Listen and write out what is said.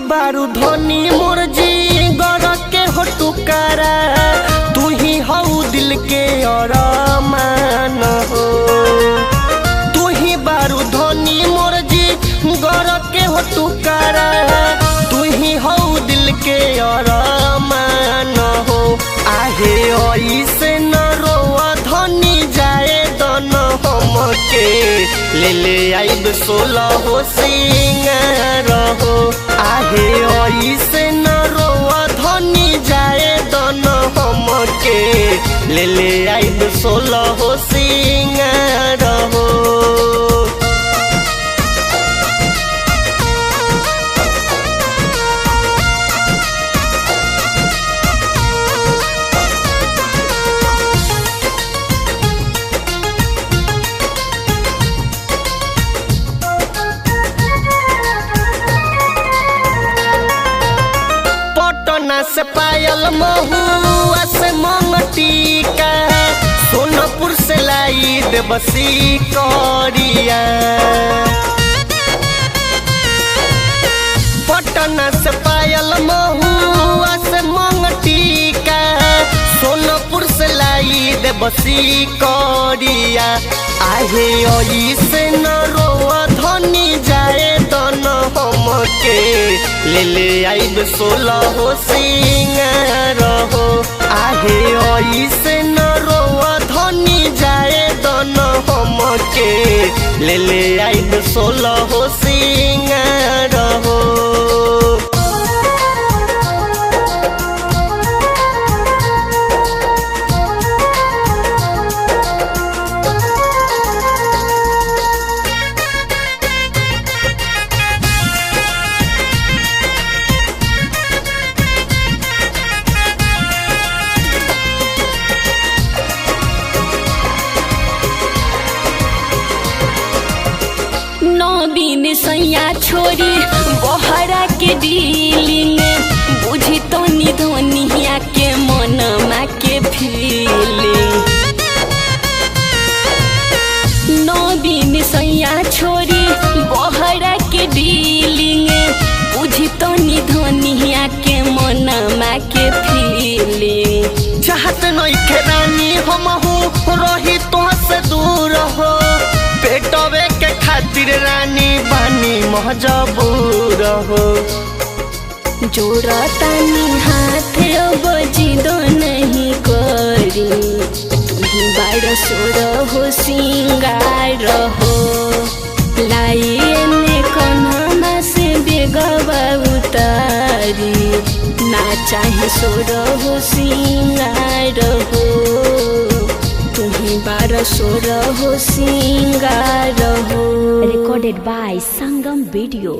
बारू धनी मोर जी गर के हो टुकारा, तू ही हऊ दिल के अरमान हो। तू ही बारू धनी मोर जी गर के हो टुकारा, तू ही हऊ दिल के अरमान हो। आहे ऐसे न रोआ धनी जाए दन हमके, ले ले आइब 16 सिंगार हो। आहे ऐसे न रोआ धनी जाए दन हमके, ले ले आइब 16 सिंगार हो। से पायल महुआ से मंगटिका, सोनपुर से लाई देबसी करिया। पटना से पायल महुआ से मंगटिका, सोनपुर से लाई देबसी करिया। आहे ऐसे न रोआ धनी जाए दन हमके, ले ले आइब 16 सिंगार हो। आहे ऐसे न रोआ धनी जाए दन हमके, ले ले आइब 16 सिंगार हो। दिन सैया छोरी बहरा के डीलिंग, बुझी तो निधनिया के मनमा के फीलिंग। 9 दिन सैया छोरी बहरा के डीलिंग, बुझी तो निधनिया के मनमा के फीलिंग। चाहत नइखे रानी हमहू रही तो से दूर हो, पेटवे के खातिर रानी बानी मजबूर हो। जोड़तानी हाथ अब जिदो नहीं करी, तुही बाड़ सोर हो सिंगार हो। लाई एने कन्हमा से बेगवा उतारी, ना चाहे सोर हो सिंगार हो। तुही बाड़ सोर हो सिंगार हो। Recorded by Sangam Video।